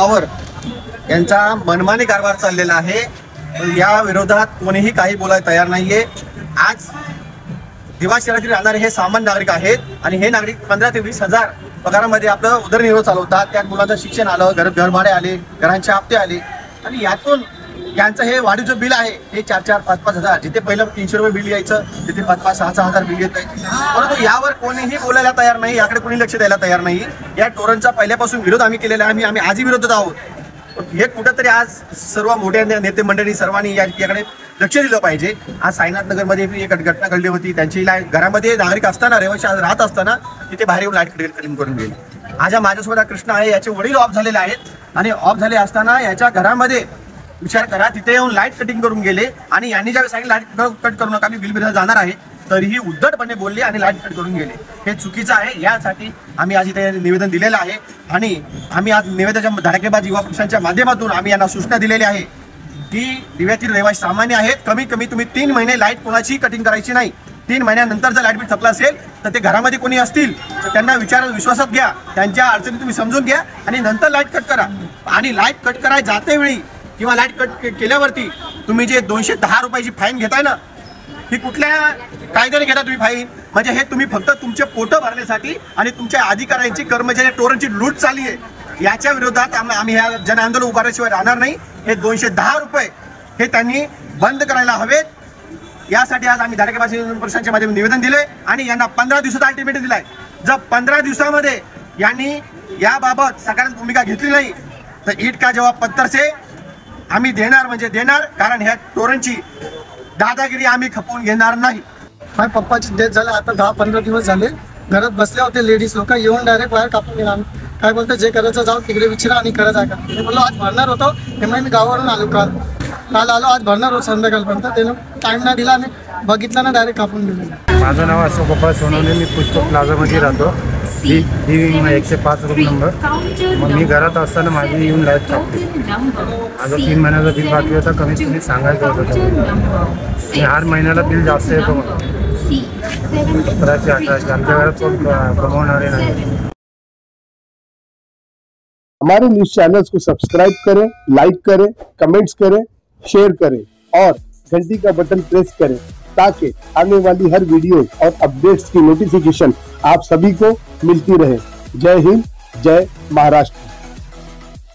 Power यांचा मनमानी कारभार चाललेला आहे। या विरोधात कोणीही काही बोलायला तयार नाहीये। आज दिवा शहरातील राहणारे हे सामान्य नागरिक आहेत आणि हे नागरिक 15 ते 20 हजार पगारामध्ये आपलं उदरनिर्वाह चालवतात। त्यात मुलांचं शिक्षण आलं, घरभाडे आले, घरांचे हप्ते आले आणि यातून यांचं हे वाढीचं बिल आहे हे 4-4, 5-5 हजार, जिथे पहिलं 300 रुपये बिल यायचं तिथे 5-5, 6-6 हजार बिल येत आहे। परंतु यावर कोणीही बोलायला तयार नाही, याकडे कोणी लक्ष द्यायला तयार नाही। या टोरणचा पहिल्यापासून विरोध आम्ही केलेला आहे, आम्ही आजही विरोधात आहोत। हे कुठंतरी आज सर्व मोठ्या नेते मंडळी सर्वांनी याकडे लक्ष दिलं पाहिजे। आज साईनाथ नगरमध्ये एक घटना घडली होती, त्यांची घरामध्ये नागरिक असताना, रहिवासी राहत असताना तिथे बाहेर येऊन लाईट कटिंग करून गेले। आज माझ्यासोबत कृष्ण आहे, याचे वडील ऑफ झालेले आहेत आणि ऑफ झाले असताना याच्या घरामध्ये विचार करा तिथे येऊन लाईट कटिंग करून गेले आणि यांनी ज्यावेळी सांगितलं लाईट कट करू नका, मी बिल भरायला जाणार आहे, तरीही उद्धटपणे बोलले आणि लाईट कट करून गेले। हे चुकीचं आहे। यासाठी आम्ही आज इथे निवेदन दिलेलं आहे आणि आम्ही आज निवेदनाच्या धडाकेबाज युवा पक्षांच्या माध्यमातून आम्ही यांना सूचना दिलेली आहे की दिव्यातील रहिवासी सामान्य आहेत, कमीत कमी तुम्ही 3 महिने लाईट कोणाची कटिंग करायची नाही। 3 महिन्यानंतर जर लाईट बिल थकलं असेल तर ते घरामध्ये कोणी असतील तर त्यांना विश्वासात घ्या, त्यांच्या अडचणी तुम्ही समजून घ्या आणि नंतर लाईट कट करा। आणि लाईट कट करायला जाते वेळी किंवा लाईट कट केल्यावरती तुम्ही जे 210 रुपयाची फाईन घेताय ना, ही कुठल्या कायद्याने घेता तुम्ही फाईन? म्हणजे हे तुम्ही फक्त तुमचे पोटं भरण्यासाठी आणि तुमच्या अधिकाऱ्यांची, कर्मचारी, टोरणची लूट चालली आहे। याच्या विरोधात आम्ही ह्या जन आंदोलन उभारल्याशिवाय राहणार नाही। हे 210 रुपये हे त्यांनी बंद करायला हवेत। यासाठी आज आम्ही धडाकेबाज पक्षांच्या माध्यमातून निवेदन दिले आणि यांना 15 दिवसाचा अल्टिमेटम दिलाय। जर 15 दिवसामध्ये यांनी याबाबत सकारात्मक भूमिका घेतली नाही तर ईट का जवाब पत्थर से आम्ही देणार म्हणजे देणार, कारण ह्या टोरणची दादागिरी आम्ही खपवून घेणार नाही। माझ्या पप्पाची डेथ झाली, आता 10-15 दिवस झाले घरात बसले होते लेडीज लोक, येऊन डायरेक्ट वायर कापून गेला। काय बोलतो जे करायचं जाऊ तिकडे विचारा आणि करत आहे का? मी बोललो आज भरणार होतो, त्यामुळे मी गावावरून आलो, काल आलो, आज भरणार होतो संध्याकाळपर्यंत, त्यानं टाईम नाही दिला आणि बघितलं ना डायरेक्ट कापून गेले। माझं नाव अशोक गोपाळ सोनवणे, मी पुष्पक प्लाझामध्ये राहतो, ही 105 रूम नंबर। मग मी घरात असताना माझी येऊन लाईट कापली। माझं 3 महिन्याचं बिल बाकी होता, कमीत कमी सांगायचं होतं आणि हर महिन्याला बिल जास्त येतो मला, 1700-1800। आमच्या घरात कोण कमवणारे नाही। हमारे न्यूज चैनल्स को सब्सक्राइब करें, लाइक करें, कमेंट्स करें, शेयर करें और घंटी का बटन प्रेस करें ताकि आने वाली हर वीडियो और अपडेट्स की नोटिफिकेशन आप सभी को मिलती रहे। जय हिंद, जय महाराष्ट्र।